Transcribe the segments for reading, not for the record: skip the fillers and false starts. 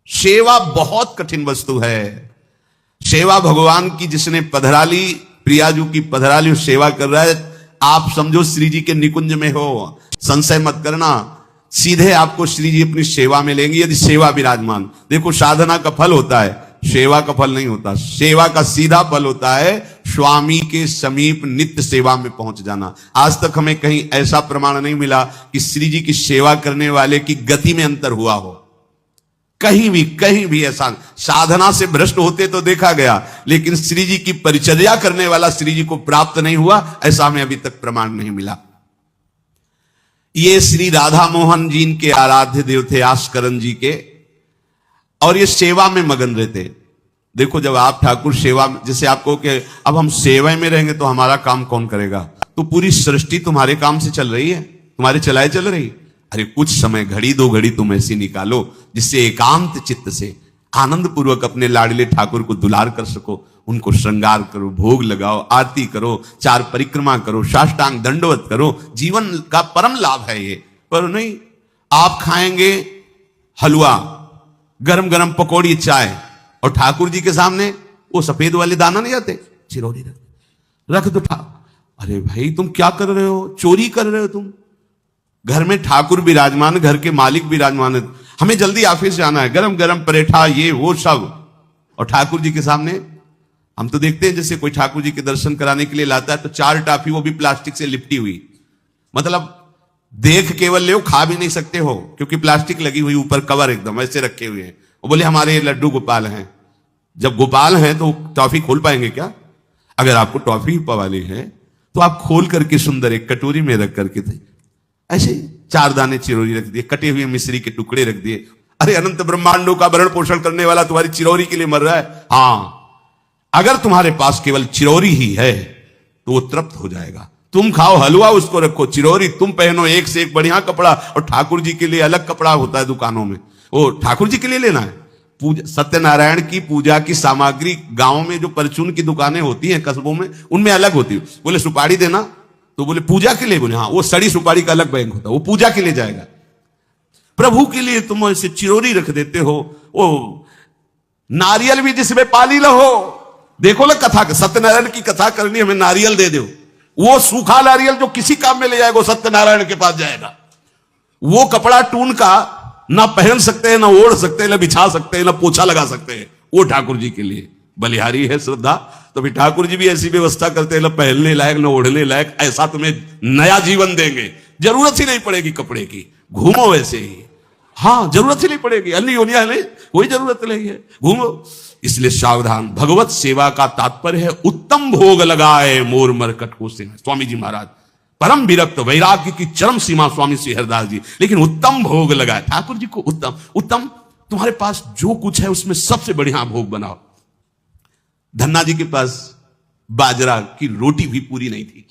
सेवा बहुत कठिन वस्तु है। सेवा भगवान की जिसने पधराली, प्रियाजू की पधराली सेवा कर रहा है, आप समझो श्री जी के निकुंज में हो, संशय मत करना, सीधे आपको श्री जी अपनी सेवा में लेंगे यदि सेवा विराजमान। देखो साधना का फल होता है, सेवा का फल नहीं होता। सेवा का सीधा फल होता है स्वामी के समीप नित्य सेवा में पहुंच जाना। आज तक हमें कहीं ऐसा प्रमाण नहीं मिला कि श्री जी की सेवा करने वाले की गति में अंतर हुआ हो। कहीं भी ऐसा साधना से भ्रष्ट होते तो देखा गया, लेकिन श्री जी की परिचर्या करने वाला श्री जी को प्राप्त नहीं हुआ, ऐसा हमें अभी तक प्रमाण नहीं मिला। ये श्री राधा मोहन जी के आराध्य देव थे, आस्करन जी के, और ये सेवा में मगन रहते। देखो जब आप ठाकुर सेवा, जैसे आपको कि अब हम सेवा में रहेंगे तो हमारा काम कौन करेगा, तो पूरी सृष्टि तुम्हारे काम से चल रही है, तुम्हारे चलाए चल रही। अरे कुछ समय, घड़ी दो घड़ी तुम ऐसी निकालो जिससे एकांत चित्त से आनंद पूर्वक अपने लाडले ठाकुर को दुलार कर सको। उनको श्रृंगार करो, भोग लगाओ, आरती करो, 4 परिक्रमा करो, साष्टांग दंडवत करो। जीवन का परम लाभ है ये। पर नहीं, आप खाएंगे हलवा, गरम गरम पकौड़ी, चाय, और ठाकुर जी के सामने वो सफेद वाले दाना नहीं आते, चिरौरी रख दो। अरे भाई तुम क्या कर रहे हो, चोरी कर रहे हो तुम। घर में ठाकुर विराजमान, घर के मालिक विराजमान है, हमें जल्दी ऑफिस जाना है, गरम गरम परेठा ये वो सब, और ठाकुर जी के सामने। हम तो देखते हैं जैसे कोई ठाकुर जी के दर्शन कराने के लिए लाता है तो 4 टाफी, वो भी प्लास्टिक से लिपटी हुई, मतलब देख केवल ले, खा भी नहीं सकते हो क्योंकि प्लास्टिक लगी हुई, ऊपर कवर एकदम ऐसे रखे हुए हैं। वो बोले हमारे लड्डू गोपाल हैं। जब गोपाल हैं तो टॉफी खोल पाएंगे क्या? अगर आपको टॉफी पवाली है तो आप खोल करके सुंदर एक कटोरी में रख करके थे, ऐसे 4 दाने चिरौरी रख दिए, कटे हुए मिश्री के टुकड़े रख दिए। अरे अनंत ब्रह्मांडों का भरण पोषण करने वाला तुम्हारी चिरौरी के लिए मर रहा है। हाँ, अगर तुम्हारे पास केवल चिरौरी ही है तो वो तृप्त हो जाएगा। तुम खाओ हलवा, उसको रखो चिरौरी, तुम पहनो एक से एक बढ़िया कपड़ा, और ठाकुर जी के लिए अलग कपड़ा होता है दुकानों में, वो ठाकुर जी के लिए लेना है। पूजा, सत्यनारायण की पूजा की सामग्री गांव में जो परचून की दुकानें होती हैं कस्बों में, उनमें अलग होती है। बोले सुपारी देना, तो बोले पूजा के लिए, बोले हाँ, वो सड़ी सुपारी का अलग बैंक होता है, वो पूजा के लिए जाएगा। प्रभु के लिए तुम ऐसे चिरौरी रख देते हो। वो नारियल भी जिसमें पाली लो, देखो ना कथा, सत्यनारायण की कथा करनी, हमें नारियल दे दो। वो सूखा नारियल जो किसी काम में ले जाएगा, वो सत्यनारायण के पास जाएगा। वो कपड़ा टून का ना पहन सकते हैं, ना ओढ़ सकते हैं, ना बिछा सकते हैं, ना पोछा लगा सकते हैं, वो ठाकुर जी के लिए बलिहारी है श्रद्धा। तो फिर ठाकुर जी भी ऐसी व्यवस्था करते हैं, ना पहनने लायक ना ओढ़ने लायक, ऐसा तुम्हें नया जीवन देंगे, जरूरत ही नहीं पड़ेगी कपड़े की, घूमो वैसे ही। हाँ, जरूरत ही नहीं पड़ेगी, अन्य योनिया नहीं, कोई जरूरत नहीं है, घूमो। इसलिए सावधान। भगवत सेवा का तात्पर्य है उत्तम भोग लगाए मोर मरकट को से। स्वामी जी महाराज परम विरक्त, वैराग्य की चरम सीमा स्वामी श्री हरिदास जी, लेकिन उत्तम भोग लगाए ठाकुर जी को। उत्तम तुम्हारे पास जो कुछ है उसमें सबसे बढ़िया भोग बनाओ। धन्ना जी के पास बाजरा की रोटी भी पूरी नहीं थी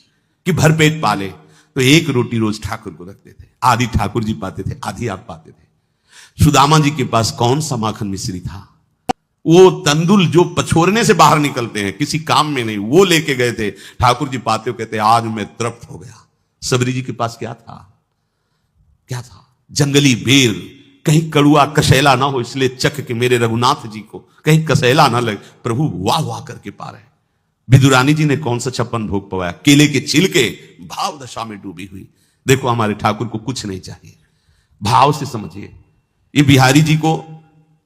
कि भरपेट पाले, तो 1 रोटी रोज ठाकुर को रखते थे। आधी ठाकुर जी पाते थे, आधी आप पाते थे। सुदामा जी के पास कौन सा माखन मिश्री था, वो तंदुल जो पछोरने से बाहर निकलते हैं, किसी काम में नहीं, वो लेके गए थे। ठाकुर जी पाते हो कहते आज मैं तृप्त हो गया। सबरी जी के पास क्या था? जंगली बेर, कहीं कड़ुआ कसेला ना हो, इसलिए चख के मेरे रघुनाथ जी को कहीं कसेला ना लगे। प्रभु वाह वाह करके पा रहे। विदुरानी जी ने कौन सा 56 भोग पवाया, केले के छिलके, भाव दशा में डूबी हुई। देखो हमारे ठाकुर को कुछ नहीं चाहिए, भाव से समझिए। ये बिहारी जी को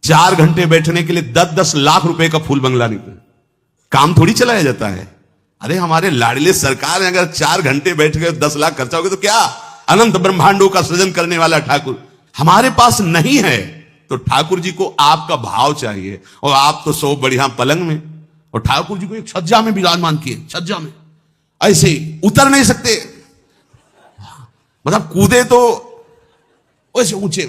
4 घंटे बैठने के लिए 10-10 लाख रुपए का फूल बंगला निकले, काम थोड़ी चलाया जाता है। अरे हमारे लाडले सरकार है, अगर 4 घंटे बैठ गए 10 लाख खर्चा हो गया तो क्या? अनंत ब्रह्मांडों का सृजन करने वाला ठाकुर हमारे पास नहीं है। तो ठाकुर जी को आपका भाव चाहिए, और आप तो सो बढ़िया पलंग में, और ठाकुर जी को एक छज्जा में विराजमान किए, छज्जा में ऐसे उतर नहीं सकते, मतलब कूदे तो वैसे ऊंचे,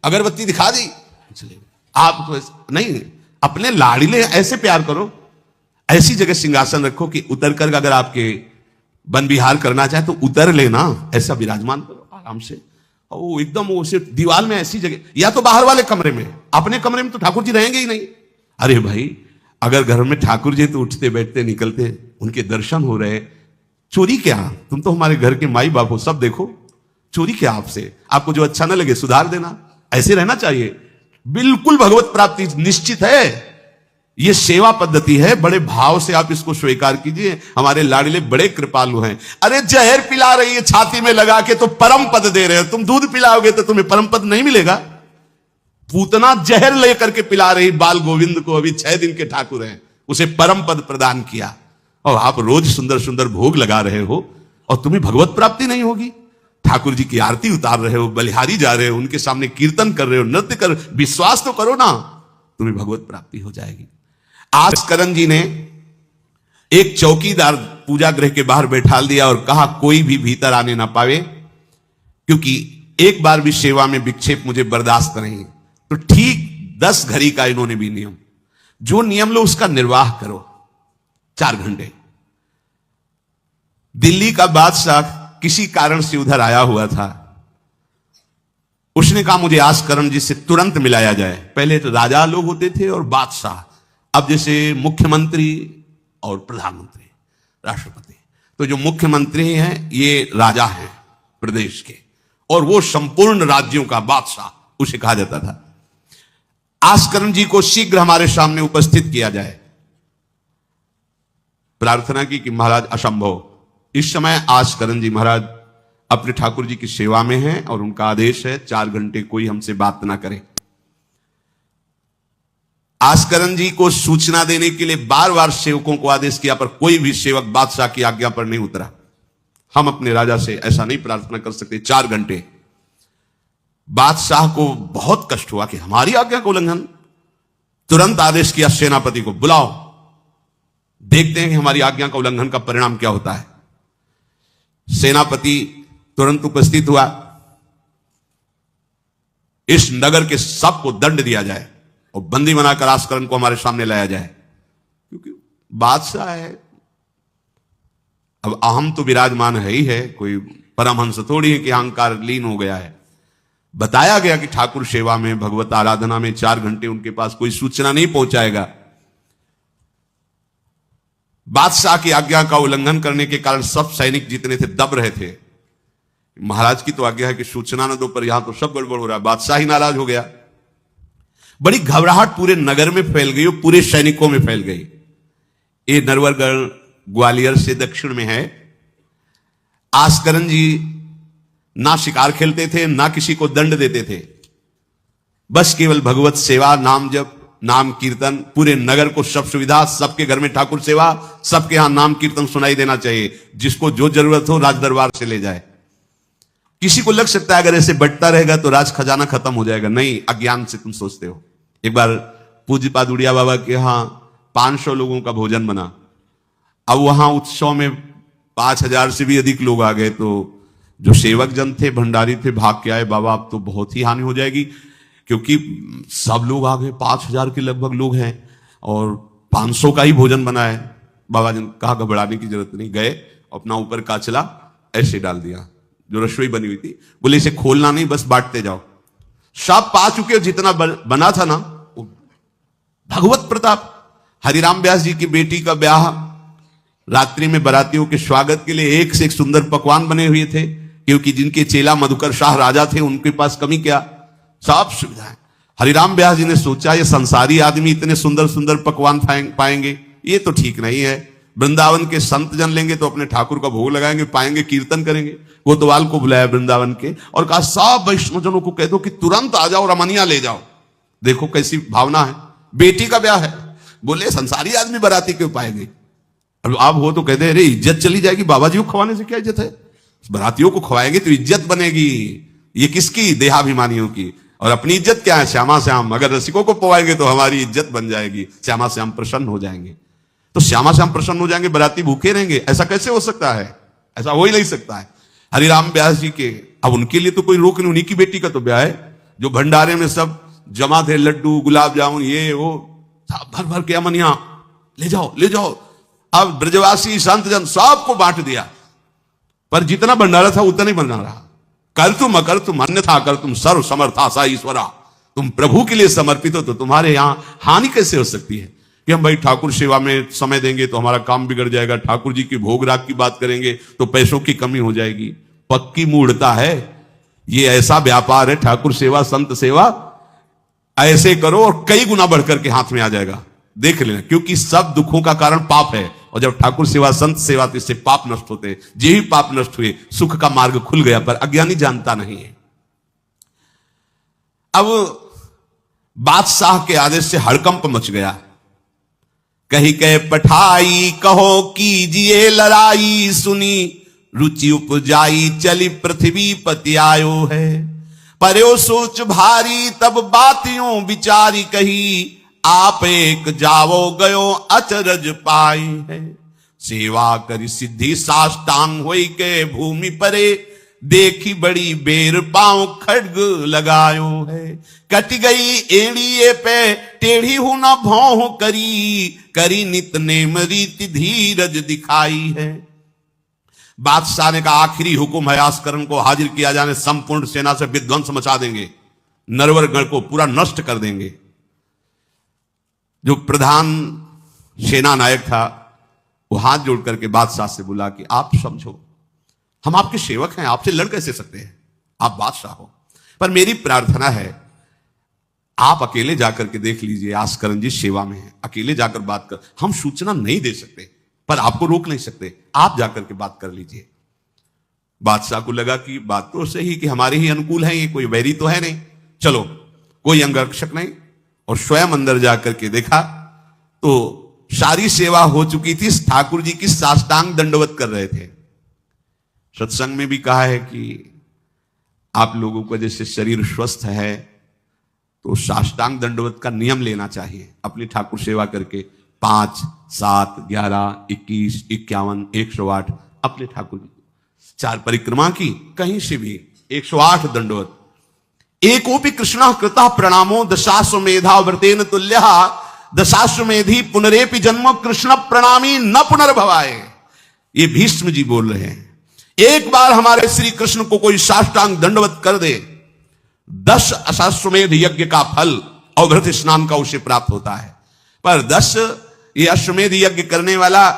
अगरबत्ती दिखा दी चले। आप तो नहीं, अपने लाडले ऐसे प्यार करो, ऐसी जगह सिंहासन रखो कि उतर कर अगर आपके वन विहार करना चाहे तो उतर लेना, ऐसा विराजमान करो आराम से। ओ एकदम वो सिर्फ दीवार में ऐसी जगह, या तो बाहर वाले कमरे में, अपने कमरे में तो ठाकुर जी रहेंगे ही नहीं। अरे भाई अगर घर में ठाकुर जी तो उठते बैठते निकलते, उनके दर्शन हो रहे, चोरी क्या? तुम तो हमारे घर के माई बाप हो, सब देखो, चोरी क्या आपसे? आपको जो अच्छा ना लगे सुधार देना, ऐसे रहना चाहिए। बिल्कुल भगवत प्राप्ति निश्चित है। ये सेवा पद्धति है, बड़े भाव से आप इसको स्वीकार कीजिए। हमारे लाडले बड़े कृपालु हैं। अरे जहर पिला रही है छाती में लगा के तो परम पद दे रहे हो, तुम दूध पिलाओगे तो तुम्हें परम पद नहीं मिलेगा। पूतना जहर लेकर के पिला रही बाल गोविंद को, अभी 6 दिन के ठाकुर हैं, उसे परम पद प्रदान किया, और आप रोज सुंदर सुंदर भोग लगा रहे हो और तुम्हें भगवत प्राप्ति नहीं होगी। ठाकुर जी की आरती उतार रहे हो, बलिहारी जा रहे हो, उनके सामने कीर्तन कर रहे हो, नृत्य कर, विश्वास तो करो ना, तुम्हें भगवत प्राप्ति हो जाएगी। आज करण जी ने एक चौकीदार पूजा गृह के बाहर बैठा दिया और कहा कोई भी भीतर आने ना पावे, क्योंकि एक बार भी सेवा में विक्षेप मुझे बर्दाश्त नहीं। तो ठीक 10 घड़ी का इन्होंने भी नियम, जो नियम लो उसका निर्वाह करो 4 घंटे। दिल्ली का बादशाह किसी कारण से उधर आया हुआ था, उसने कहा मुझे आज करण जी से तुरंत मिलाया जाए। पहले तो राजा लोग होते थे और बादशाह, अब जैसे मुख्यमंत्री और प्रधानमंत्री, राष्ट्रपति। तो जो मुख्यमंत्री हैं ये राजा हैं प्रदेश के, और वो संपूर्ण राज्यों का बादशाह उसे कहा जाता था। आस्करण जी को शीघ्र हमारे सामने उपस्थित किया जाए। प्रार्थना की कि महाराज असंभव, इस समय आस्करण जी महाराज अपने ठाकुर जी की सेवा में हैं और उनका आदेश है 4 घंटे कोई हमसे बात ना करे। आस्करण जी को सूचना देने के लिए बार बार सेवकों को आदेश किया, पर कोई भी सेवक बादशाह की आज्ञा पर नहीं उतरा। हम अपने राजा से ऐसा नहीं प्रार्थना कर सकते 4 घंटे। बादशाह को बहुत कष्ट हुआ कि हमारी आज्ञा का उल्लंघन। तुरंत आदेश किया सेनापति को, बुलाओ, देखते हैं कि हमारी आज्ञा का उल्लंघन का परिणाम क्या होता है। सेनापति तुरंत उपस्थित हुआ। इस नगर के सबको दंड दिया जाए और बंदी बनाकर आस्करण को हमारे सामने लाया जाए, क्योंकि बादशाह है। अब अहम तो विराजमान है ही है, कोई परमहंस थोड़ी है कि अहंकार लीन हो गया है। बताया गया कि ठाकुर सेवा में, भगवत आराधना में 4 घंटे उनके पास कोई सूचना नहीं पहुंचाएगा। बादशाह की आज्ञा का उल्लंघन करने के कारण सब सैनिक जितने थे दब रहे थे। महाराज की तो आज्ञा है कि सूचना न दो, पर यहां तो सब गड़बड़ हो रहा है। बादशाह ही नाराज हो गया। बड़ी घबराहट पूरे नगर में फैल गई और पूरे सैनिकों में फैल गई। ये नरवरगढ़ ग्वालियर से दक्षिण में है। आस्करण जी ना शिकार खेलते थे, ना किसी को दंड देते थे, बस केवल भगवत सेवा, नाम जप, नाम कीर्तन, पूरे नगर को सब सुविधा, सबके घर में ठाकुर सेवा, सबके यहां नाम कीर्तन सुनाई देना चाहिए। जिसको जो जरूरत हो राज दरबार से ले जाए। किसी को लग सकता है अगर ऐसे बढ़ता रहेगा तो राज खजाना खत्म हो जाएगा। नहीं, अज्ञान से तुम सोचते हो। एक बार पूज्य पादुड़िया बाबा के यहां 500 लोगों का भोजन बना। अब वहां उत्सव में 5000 से भी अधिक लोग आ गए, तो जो सेवक जन थे, भंडारी थे, भाग के आए, बाबा अब तो बहुत ही हानि हो जाएगी, क्योंकि सब लोग आ गए, 5000 के लगभग लोग हैं और 500 का ही भोजन बना है। बाबा जी ने कहा घबराने की जरूरत नहीं। गए, अपना ऊपर का चला ऐसे डाल दिया जो रसोई बनी हुई थी। बोले इसे खोलना नहीं, बस बांटते जाओ। सब पा चुके, जितना बना था ना। भगवत प्रताप। हरिराम व्यास जी की बेटी का ब्याह, रात्रि में बारातियों के स्वागत के लिए एक से एक सुंदर पकवान बने हुए थे, क्योंकि जिनके चेला मधुकर शाह राजा थे उनके पास कमी क्या, सब सुविधाएं। हरिराम व्यास जी ने सोचा ये संसारी आदमी इतने सुंदर सुंदर पकवान पाएंगे, ये तो ठीक नहीं है। वृंदावन के संत जन लेंगे तो अपने ठाकुर का भोग लगाएंगे, पाएंगे, कीर्तन करेंगे। कोतवाल को बुलाया वृंदावन के और कहा सब वैष्णवजनों को कह दो कि तुरंत आ जाओ, रमनिया ले जाओ। देखो कैसी भावना है, बेटी का ब्याह है। बोले संसारी आदमी बाराती क्यों पाएंगे। अब आप हो तो कहते हैं अरे इज्जत चली जाएगी, बाबा जी को खवाने से क्या इज्जत है, बारातियों को खवाएंगे तो इज्जत बनेगी। ये किसकी, देहाभिमानियों की। और अपनी इज्जत क्या है, श्यामा श्याम। अगर रसिकों को पवाएंगे तो हमारी इज्जत बन जाएगी, श्यामा श्याम प्रसन्न हो जाएंगे। तो श्यामा श्याम प्रसन्न हो जाएंगे, बाराती भूखे रहेंगे, ऐसा कैसे हो सकता है, ऐसा हो ही नहीं सकता है। हरिराम व्यास जी के, अब उनके लिए तो कोई रोक नहीं, उन्हीं की बेटी का तो ब्याह है। जो भंडारे में सब जमा थे, लड्डू, गुलाब जामुन, ये वो भर भर के अमनिया, ले जाओ ले जाओ। अब ब्रजवासी संत जन सबको बांट दिया, पर जितना भंडारा था उतना ही भंडारा। कर तुम अकर तुम अन्यथा कर तुम सर्व समर्था सा ईश्वरा। तुम प्रभु के लिए समर्पित हो तो तुम्हारे यहां हानि कैसे हो सकती है कि हम भाई ठाकुर सेवा में समय देंगे तो हमारा काम बिगड़ जाएगा, ठाकुर जी की भोग राग की बात करेंगे तो पैसों की कमी हो जाएगी। पक्की मूढ़ता है, ये ऐसा व्यापार है ठाकुर सेवा, संत सेवा, ऐसे करो और कई गुना बढ़कर के हाथ में आ जाएगा, देख लेना। क्योंकि सब दुखों का कारण पाप है, और जब ठाकुर सेवा, संत सेवा, तो इससे पाप नष्ट होते हैं। जे ही पाप नष्ट हुए, सुख का मार्ग खुल गया, पर अज्ञानी जानता नहीं है। अब बादशाह के आदेश से हड़कंप मच गया। कही कह पठाई कहो कीजिए लड़ाई, सुनी रुचि उपजाई चली पृथ्वी पति आयो है। पर्यो सोच भारी तब बातियों विचारी कही, आप एक जावो गयो अचरज पाई है। सेवा करी सिद्धि साष्टांग होई के भूमि परे, देखी बड़ी बेर पांव खड्ग लगायो है। कट गई एड़िए पे टेढ़ी हूं न भौं करी, करी नित नेम रीति धीरज दिखाई है। बादशाह ने कहा आखिरी हुक्म है, आस्करण को हाजिर किया जाने, संपूर्ण सेना से विध्वंस मचा देंगे, नरवर गण को पूरा नष्ट कर देंगे। जो प्रधान सेना नायक था वो हाथ जोड़ करके बादशाह से बोला कि आप समझो, हम आपके सेवक हैं, आपसे लड़ कैसे सकते हैं, आप बादशाह हो, पर मेरी प्रार्थना है आप अकेले जाकर के देख लीजिए, आस्करण जी सेवा में है, अकेले जाकर बात कर, हम सूचना नहीं दे सकते पर आपको रोक नहीं सकते, आप जाकर के बात कर लीजिए। बादशाह को लगा कि बात तो सही कि हमारे ही अनुकूल है, ये कोई वैरी तो है नहीं, चलो कोई अंगरक्षक नहीं। और स्वयं अंदर जाकर के देखा तो सारी सेवा हो चुकी थी, ठाकुर जी की साष्टांग दंडवत कर रहे थे। सत्संग में भी कहा है कि आप लोगों का जैसे शरीर स्वस्थ है तो साष्टांग दंडवत का नियम लेना चाहिए। अपनी ठाकुर सेवा करके 5, 7, 11, 21, 51, 108 अपने ठाकुर जी 4 परिक्रमा की, कहीं से भी 108 दंडवत। एकोपि कृष्ण कृतः प्रणामो दशाश्वमेधा व्रतेन तुल्यः, दशाश्वमेधी पुनरेपि जन्म कृष्ण प्रणामी न पुनर्भवाए। ये भीष्म जी बोल रहे हैं, एक बार हमारे श्री कृष्ण को कोई साष्टांग दंडवत कर दे, 10 अश्वमेध यज्ञ का फल और घृत स्नान का उसे प्राप्त होता है। पर 10 ये अश्वमेध यज्ञ करने वाला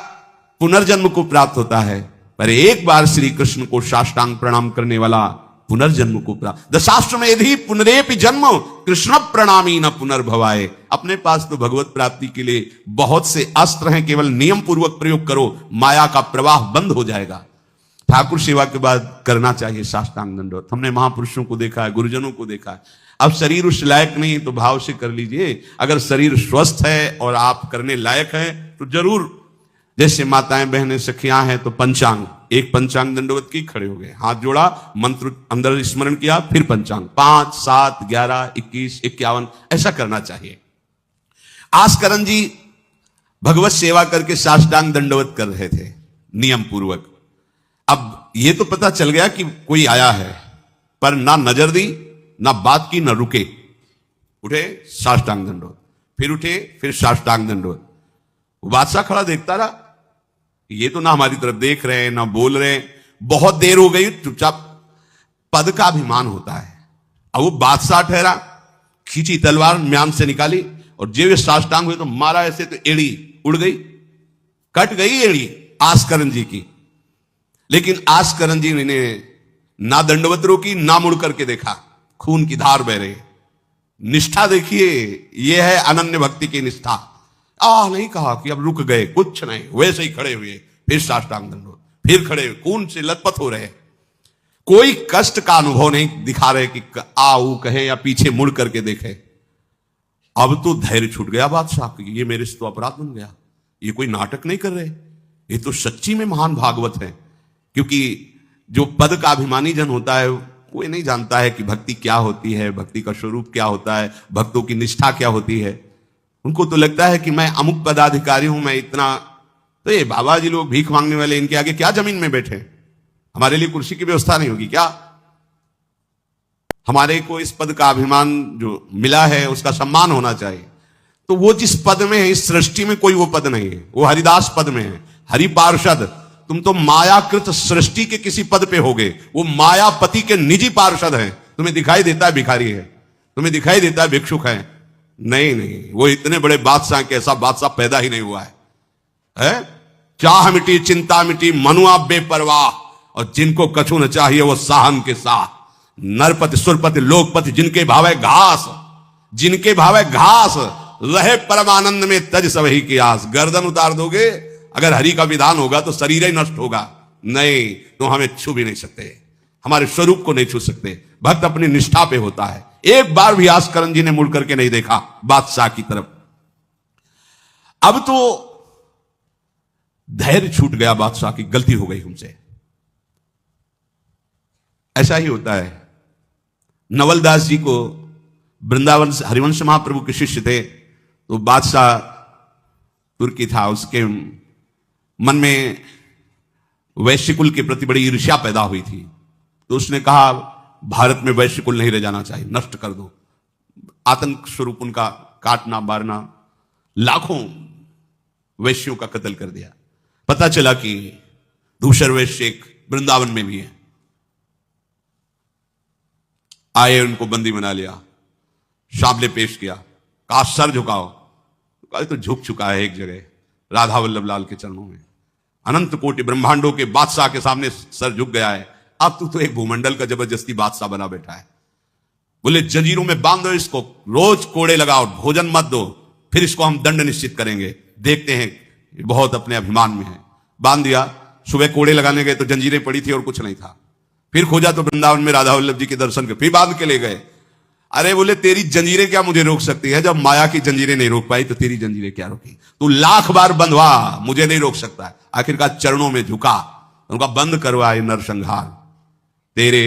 पुनर्जन्म को प्राप्त होता है, पर एक बार श्री कृष्ण को साष्टांग प्रणाम करने वाला पुनर्जन्म को प्राप्त। दशाश्वमेधी पुनरेपि जन्म कृष्ण प्रणामी न पुनर्भवाए। अपने पास तो भगवत प्राप्ति के लिए बहुत से अस्त्र हैं, केवल नियम पूर्वक प्रयोग करो, माया का प्रवाह बंद हो जाएगा। ठाकुर सेवा के बाद करना चाहिए साष्टांग दंडवत। हमने महापुरुषों को देखा है, गुरुजनों को देखा है। अब शरीर उस लायक नहीं है तो भाव से कर लीजिए, अगर शरीर स्वस्थ है और आप करने लायक हैं तो जरूर, जैसे माताएं बहनें सखियां हैं तो पंचांग, एक पंचांग दंडवत की, खड़े हो गए, हाथ जोड़ा, मंत्र अंदर स्मरण किया, फिर पंचांग 5, 7, 11, 21, 51 ऐसा करना चाहिए। आस्करण जी भगवत सेवा करके साष्टांग दंडवत कर रहे थे नियम पूर्वक। अब ये तो पता चल गया कि कोई आया है, पर ना नजर दी ना बात की ना रुके, उठे साष्टांग दंडवत, फिर उठे फिर साष्टांग दंडवत। बादशाह खड़ा देखता रहा, ये तो ना हमारी तरफ देख रहे हैं ना बोल रहे हैं। बहुत देर हो गई, चुपचाप, पद का अभिमान होता है। अब वो बादशाह ठहरा, खींची तलवार म्यान से निकाली और जेब साष्टांग हुए तो मारा ऐसे तो एड़ी उड़ गई, कट गई एड़ी आस्करण जी की। लेकिन आस्करण जी ने ना दंडवत रोकी ना मुड़ करके देखा, खून की धार बह रही। निष्ठा देखिए, यह है अनन्य भक्ति की निष्ठा। नहीं कहा कि अब रुक गए, कुछ नहीं, वैसे ही खड़े हुए, फिर साष्टांग दंडवत, फिर खड़े हुए, खून से लथपथ हो रहे, कोई कष्ट का अनुभव नहीं दिखा रहे कि आओ कहे या पीछे मुड़ करके देखे। अब तो धैर्य छूट गया बादशाह की, ये मेरे से तो अपराध बन गया, ये कोई नाटक नहीं कर रहे, ये तो सच्ची में महान भागवत है। क्योंकि जो पद का अभिमानी जन होता है वो नहीं जानता है कि भक्ति क्या होती है, भक्ति का स्वरूप क्या होता है, भक्तों की निष्ठा क्या होती है। उनको तो लगता है कि मैं अमुक पदाधिकारी हूं, मैं इतना, तो ये बाबा जी लोग भीख मांगने वाले, इनके आगे क्या जमीन में बैठे, हमारे लिए कुर्सी की व्यवस्था नहीं होगी क्या? हमारे को इस पद का अभिमान जो मिला है उसका सम्मान होना चाहिए। तो वो जिस पद में है, इस सृष्टि में कोई वो पद नहीं है, वो हरिदास पद में है, हरि पार्षद। तुम तो मायाकृत सृष्टि के किसी पद पे होगे, वो मायापति के निजी पार्षद हैं। तुम्हें दिखाई देता है भिखारी है, तुम्हें दिखाई देता है भिक्षुक है, नहीं, वो इतने बड़े बादशाह के ऐसा बादशाह पैदा ही नहीं हुआ है? चाह मिटी चिंता मिटी मनुआ बेपरवाह, और जिनको कछु न चाहिए वो साहन के साथ। नरपति सुरपति लोकपति जिनके भावे घास, जिनके भावे घास रहे परमानंद में तज सबही की आस। गर्दन उतार दोगे, अगर हरि का विधान होगा तो शरीर ही नष्ट होगा, नहीं तो हमें छू भी नहीं सकते, हमारे स्वरूप को नहीं छू सकते। भक्त अपनी निष्ठा पे होता है। एक बार भी आस्करण जी ने मुड़ करके नहीं देखा बादशाह की तरफ। अब तो धैर्य छूट गया बादशाह की, गलती हो गई हमसे। ऐसा ही होता है। नवलदास जी को वृंदावन से हरिवंश महाप्रभु के शिष्य थे, तो बादशाह तुर्की था, उसके मन में वैश्य कुल के प्रति बड़ी ईर्ष्या पैदा हुई थी। तो उसने कहा भारत में वैश्य कुल नहीं रह जाना चाहिए, नष्ट कर दो। आतंक स्वरूप उनका काटना मारना, लाखों वैश्यों का कत्ल कर दिया। पता चला कि दूसर वैश्य एक वृंदावन में भी है। आए, उनको बंदी बना लिया, सामने पेश किया, कहा सर झुकाओ। कहा तो झुक चुका है एक जगह, राधा वल्लभ लाल के चरणों में। अनंत कोटि ब्रह्मांडों के बादशाह के सामने सर झुक गया है। अब तो एक भूमंडल का जबरदस्ती बादशाह बना बैठा है। बोले जंजीरों में बांध दो इसको, रोज कोड़े लगाओ, भोजन मत दो, फिर इसको हम दंड निश्चित करेंगे, देखते हैं, बहुत अपने अभिमान में है। बांध दिया। सुबह कोड़े लगाने गए तो जंजीरें पड़ी थी और कुछ नहीं था। फिर खोजा तो वृंदावन में राधा वल्लभ जी के दर्शन के, फिर बांध के ले गए। अरे बोले तेरी जंजीरें क्या मुझे रोक सकती है? जब माया की जंजीरें नहीं रोक पाई तो तेरी जंजीरें क्या रोकी? तू लाख बार बंधवा, मुझे नहीं रोक सकता है। आखिरकार चरणों में झुका, उनका बंद करवा ये नरसंहार। तेरे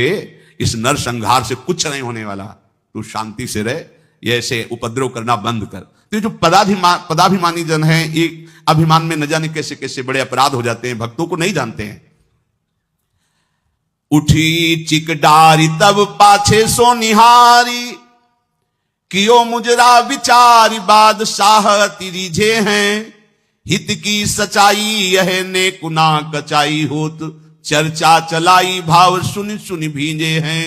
इस नरसंहार से कुछ नहीं होने वाला, तू शांति से रह, ये ऐसे उपद्रव करना बंद कर। तो जो पदाभिमानी जन है, एक अभिमान में न जाने कैसे कैसे बड़े अपराध हो जाते हैं, भक्तों को नहीं जानते हैं। उठी चिकडारी तब पाछे सो निहारी, कियो मुजरा विचारी बादशाह तिरिझे हैं। हित की सचाई यह ने कुना कचाई होत, चर्चा चलाई भाव सुनि सुनि भींजे हैं।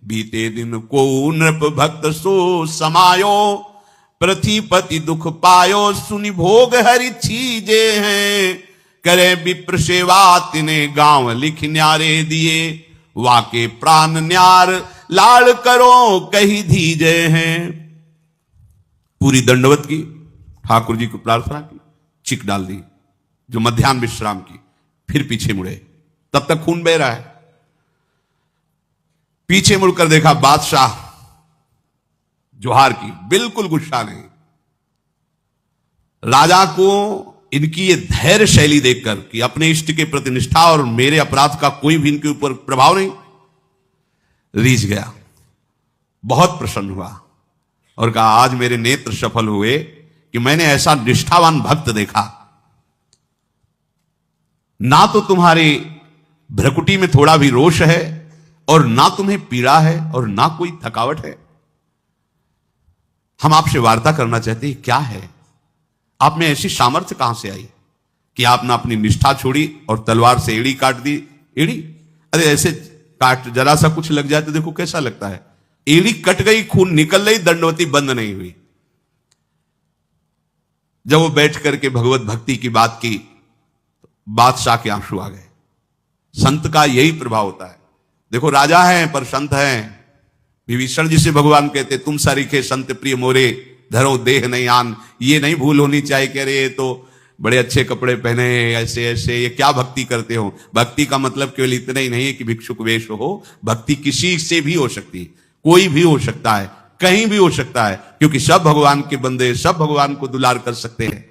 बीते दिन को नृप भक्त सो समायो, पृथ्वीपति दुख पायो सुनि भोग हरि छीजे हैं। करे विप्र सेवा तिने गांव लिख न्यारे दिए, वाके प्राण न्यार लाड़ करो कही धीजे हैं। पूरी दंडवत की, ठाकुर जी को प्रार्थना की, चिक डाल दी जो मध्याह्न विश्राम की, फिर पीछे मुड़े, तब तक खून बह रहा है। पीछे मुड़कर देखा बादशाह जोहार की, बिल्कुल गुस्सा नहीं। राजा को इनकी ये धैर्य शैली देखकर कि अपने इष्ट के प्रति निष्ठा और मेरे अपराध का कोई भी इनके ऊपर प्रभाव नहीं, रीझ गया, बहुत प्रसन्न हुआ और कहा आज मेरे नेत्र सफल हुए कि मैंने ऐसा निष्ठावान भक्त देखा। ना तो तुम्हारी भ्रकुटी में थोड़ा भी रोष है और ना तुम्हें पीड़ा है और ना कोई थकावट है। हम आपसे वार्ता करना चाहते हैं, क्या है आप में ऐसी सामर्थ्य कहां से आई कि आपने अपनी निष्ठा छोड़ी और तलवार से एड़ी काट दी? एड़ी, अरे ऐसे काट, जरा सा कुछ लग जाए तो देखो कैसा लगता है। एड़ी कट गई, खून निकल गई, दंडवती बंद नहीं हुई। जब वो बैठ करके भगवत भक्ति की बात की, बादशाह के आंसू आ गए। संत का यही प्रभाव होता है। देखो राजा हैं पर संत हैं। विभीषण जी से भगवान कहते तुम सरीखे संत प्रिय मोरे, धरो देह नहीं आन। ये नहीं भूल होनी चाहिए कि अरे ये तो बड़े अच्छे कपड़े पहने, ऐसे ऐसे, ये क्या भक्ति करते हो। भक्ति का मतलब केवल इतना ही नहीं है कि भिक्षुक वेश हो। भक्ति किसी से भी हो सकती है, कोई भी हो सकता है, कहीं भी हो सकता है, क्योंकि सब भगवान के बंदे, सब भगवान को दुलार कर सकते हैं।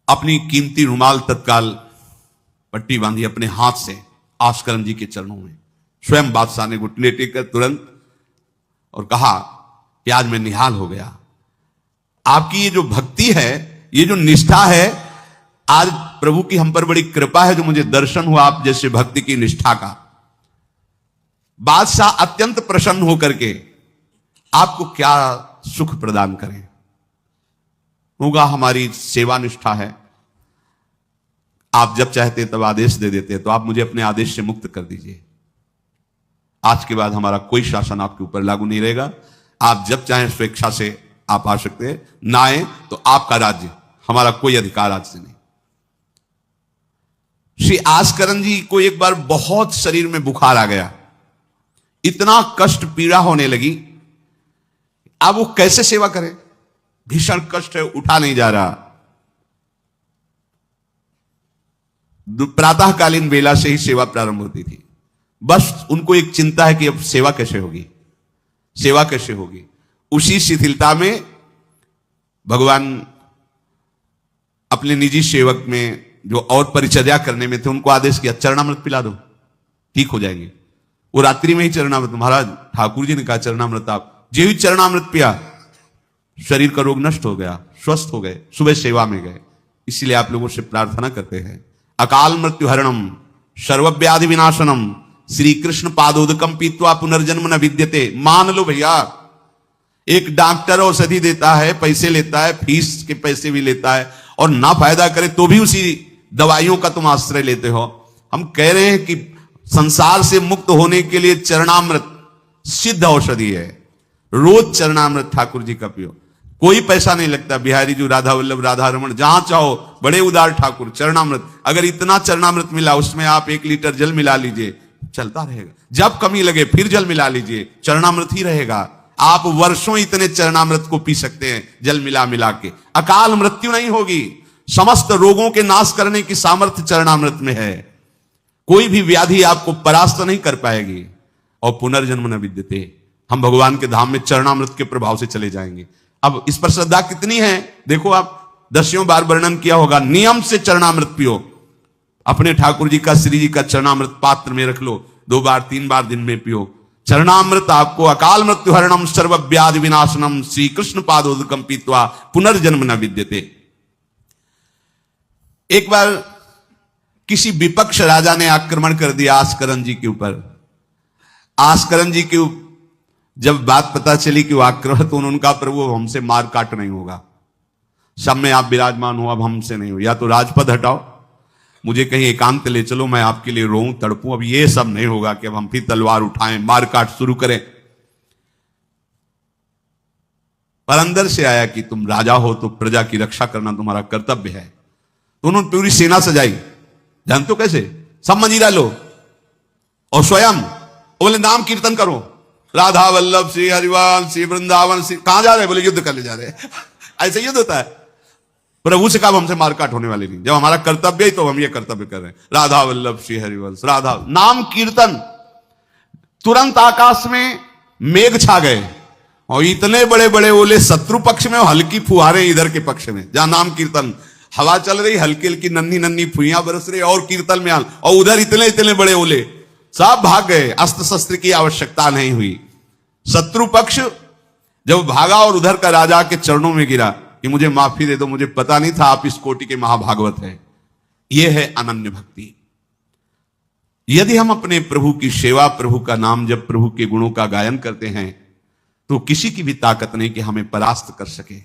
अपनी कीमती रुमाल तत्काल पट्टी बांधी अपने हाथ से आस्करण जी के चरणों में। स्वयं बादशाह ने घुटने टेक कर तुरंत और कहा कि आज मैं निहाल हो गया। आपकी ये जो भक्ति है, ये जो निष्ठा है, आज प्रभु की हम पर बड़ी कृपा है जो मुझे दर्शन हुआ आप जैसे भक्ति की निष्ठा का। बादशाह अत्यंत प्रसन्न होकर के आपको क्या सुख प्रदान करें। होगा हमारी सेवा निष्ठा है, आप जब चाहते तब आदेश दे देते, तो आप मुझे अपने आदेश से मुक्त कर दीजिए। आज के बाद हमारा कोई शासन आपके ऊपर लागू नहीं रहेगा। आप जब चाहें स्वेच्छा से आप आ सकते हैं, ना आए तो आपका राज्य, हमारा कोई अधिकार आज से नहीं। श्री आस्करण जी को एक बार बहुत शरीर में बुखार आ गया। इतना कष्ट पीड़ा होने लगी। अब वो कैसे सेवा करे, भीषण कष्ट है, उठा नहीं जा रहा। प्रातःकालीन बेला से ही सेवा प्रारंभ होती थी। बस उनको एक चिंता है कि अब सेवा कैसे होगी, सेवा कैसे होगी। उसी शिथिलता में भगवान अपने निजी सेवक में जो और परिचर्या करने में थे उनको आदेश किया, चरणामृत पिला दो, ठीक हो जाएंगे। वो रात्रि में ही चरणामृत, महाराज ठाकुर जी ने कहा चरणामृत, आप जो ही चरणामृत पिया शरीर का रोग नष्ट हो गया, स्वस्थ हो गए, सुबह सेवा में गए। इसलिए आप लोगों से प्रार्थना करते हैं, अकाल मृत्यु हरणम सर्वव्याधि विनाशनम श्री कृष्ण पादोदकम पीत्वा पुनर्जन्म न विद्यते। मान लो भैया, एक डॉक्टर औषधि देता है, पैसे लेता है, फीस के पैसे भी लेता है, और ना फायदा करे तो भी उसी दवाइयों का तुम आश्रय लेते हो। हम कह रहे हैं कि संसार से मुक्त होने के लिए चरणामृत सिद्ध औषधि है। रोज चरणामृत ठाकुर जी का पियो, कोई पैसा नहीं लगता। बिहारी जी, राधा वल्लभ, राधा रमन, जहां चाहो, बड़े उदार ठाकुर। चरणामृत, अगर इतना चरणामृत मिला उसमें आप 1 लीटर जल मिला लीजिए, चलता रहेगा। जब कमी लगे फिर जल मिला लीजिए, चरणामृत ही रहेगा। आप वर्षों इतने चरणामृत को पी सकते हैं जल मिला मिला के, अकाल मृत्यु नहीं होगी। समस्त रोगों के नाश करने की सामर्थ्य चरणामृत में है। कोई भी व्याधि आपको परास्त नहीं कर पाएगी। और पुनर्जन्म न विद्यते, हम भगवान के धाम में चरणामृत के प्रभाव से चले जाएंगे। अब इस पर श्रद्धा कितनी है देखो, आप 10 बार वर्णन किया होगा। नियम से चरणामृत पियो, अपने ठाकुर जी का, श्री जी का चरणामृत पात्र में रख लो, 2 बार 3 बार दिन में पियो। चरणामृत आपको अकाल मृत्यु हरणम सर्वव्याधि विनाशनम श्री कृष्ण पादोदकम पीत्वा पुनर्जन्म न विद्यते। एक बार किसी विपक्ष राजा ने आक्रमण कर दिया आस्करन जी के ऊपर। आस्करन जी के जब बात पता चली कि वो आक्रमण, तो उनका प्रभु हमसे मार काट नहीं होगा, सब में आप विराजमान हो, अब हमसे नहीं हो, या तो राजपद हटाओ, मुझे कहीं एकांत ले चलो, मैं आपके लिए रोऊं तड़पूं, अब ये सब नहीं होगा कि अब हम फिर तलवार उठाएं, मार काट शुरू करें। पर अंदर से आया कि तुम राजा हो तो प्रजा की रक्षा करना तुम्हारा कर्तव्य है। तो उन्होंने पूरी सेना सजाई, जानते हो कैसे? सब मंजीरा लो और स्वयं बोले नाम कीर्तन करो, राधा वल्लभ श्री हरिवाल श्री वृंदावन श्री। कहां जा रहे हैं? बोले युद्ध करने जा रहे हैं। ऐसे युद्ध होता है। प्रभु से कहा हमसे मारकाट होने वाली नहीं, जब हमारा कर्तव्य है तो हम ये कर्तव्य कर रहे हैं। राधा वल्लभ श्री हरिवंश, राधा नाम कीर्तन। तुरंत आकाश में मेघ छा गए और इतने बड़े बड़े ओले शत्रु पक्ष में और हल्की फुहारे इधर के पक्ष में। जहां नाम कीर्तन, हवा चल रही, हल्की हल्की नन्ही नन्ही फुइयां बरस रही और कीर्तन में, और उधर इतने इतने बड़े ओले, सब भाग गए। अस्त्र शस्त्र की आवश्यकता नहीं हुई। शत्रु पक्ष जब भागा और उधर का राजा के चरणों में गिरा कि मुझे माफी दे दो, मुझे पता नहीं था आप इस कोटि के महाभागवत हैं। यह है अनन्य भक्ति। यदि हम अपने प्रभु की सेवा, प्रभु का नाम जब, प्रभु के गुणों का गायन करते हैं, तो किसी की भी ताकत नहीं कि हमें परास्त कर सके।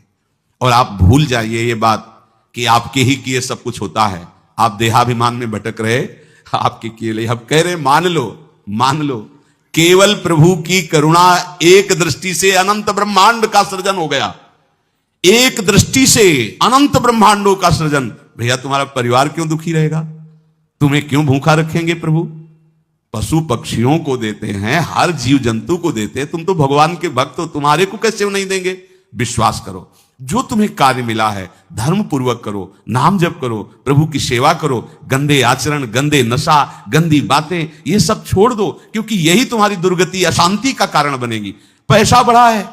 और आप भूल जाइए ये बात कि आपके ही किए सब कुछ होता है। आप देहाभिमान में भटक रहे, आपके किए ले। हम कह रहे मान लो, मान लो, केवल प्रभु की करुणा एक दृष्टि से अनंत ब्रह्मांड का सृजन हो गया। एक दृष्टि से अनंत ब्रह्मांडों का सृजन। भैया तुम्हारा परिवार क्यों दुखी रहेगा? तुम्हें क्यों भूखा रखेंगे प्रभु? पशु पक्षियों को देते हैं, हर जीव जंतु को देते हैं। तुम तो भगवान के भक्त हो, तुम्हारे को कैसे नहीं देंगे? विश्वास करो, जो तुम्हें कार्य मिला है धर्म पूर्वक करो, नाम जप करो, प्रभु की सेवा करो। गंदे आचरण, गंदे नशा, गंदी बातें, ये सब छोड़ दो, क्योंकि यही तुम्हारी दुर्गति, अशांति का कारण बनेगी। पैसा बढ़ा है,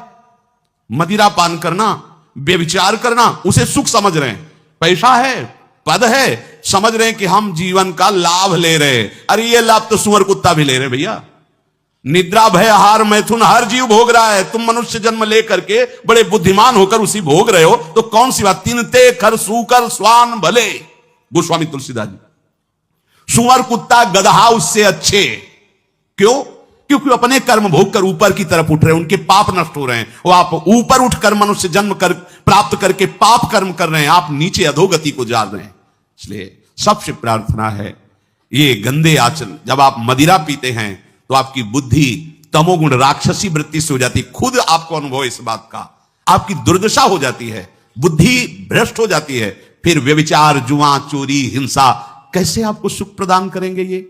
मदिरा पान करना, व्यभिचार करना, उसे सुख समझ रहे हैं। पैसा है, पद है, समझ रहे हैं कि हम जीवन का लाभ ले रहे हैं। अरे ये लाभ तो सुअर कुत्ता भी ले रहे भैया। निद्रा, भय, आहार, मैथुन हर जीव भोग रहा है। तुम मनुष्य जन्म लेकर के बड़े बुद्धिमान होकर उसी भोग रहे हो, तो कौन सी बात? तिनते खर सूकर स्वान भले, गोस्वामी तुलसीदास जी। सुअर कुत्ता गदहा उससे अच्छे। क्यों? क्योंकि अपने कर्म भोग कर ऊपर की तरफ उठ रहे हैं, उनके पाप नष्ट हो रहे हैं। वो आप ऊपर उठकर मनुष्य जन्म कर प्राप्त करके पाप कर्म कर रहे हैं, आप नीचे अधोगति को जा रहे हैं। इसलिए सबसे प्रार्थना है, ये गंदे आचरण, जब आप मदिरा पीते हैं तो आपकी बुद्धि तमोगुण राक्षसी वृत्ति से हो जाती। खुद आपको अनुभव इस बात का, आपकी दुर्दशा हो जाती है, बुद्धि भ्रष्ट हो जाती है। फिर व्यभिचार, जुआ, चोरी, हिंसा कैसे आपको सुख प्रदान करेंगे? ये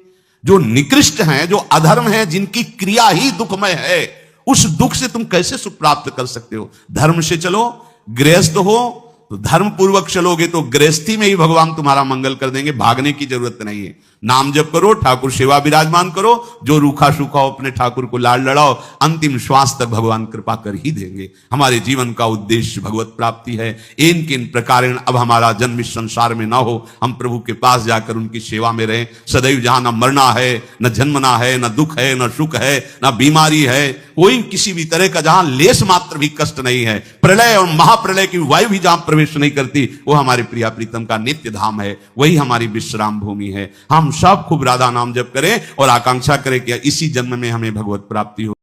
जो निकृष्ट हैं, जो अधर्म है, जिनकी क्रिया ही दुखमय है, उस दुख से तुम कैसे सुख प्राप्त कर सकते हो? धर्म से चलो, गृहस्थ हो तो धर्म पूर्वक चलोगे तो गृहस्थी में ही भगवान तुम्हारा मंगल कर देंगे, भागने की जरूरत नहीं है। नाम जप करो, ठाकुर सेवा विराजमान करो, जो रूखा सूखा हो अपने ठाकुर को लाड़ लड़ाओ, अंतिम श्वास तक भगवान कृपा कर ही देंगे। हमारे जीवन का उद्देश्य भगवत प्राप्ति है। इन किन प्रकारेण अब हमारा जन्म इस संसार में ना हो, हम प्रभु के पास जाकर उनकी सेवा में रहें सदैव, जहां न मरना है, न जन्मना है, न दुख है, न सुख है, न बीमारी है, कोई किसी भी तरह का जहां लेस मात्र भी कष्ट नहीं है, प्रलय और महाप्रलय की वायु भी जहां प्रवेश नहीं करती, वो हमारे प्रिया प्रीतम का नित्य धाम है, वही हमारी विश्राम भूमि है। हम सब खूब राधा नाम जप करें और आकांक्षा करें कि इसी जन्म में हमें भगवत प्राप्ति हो।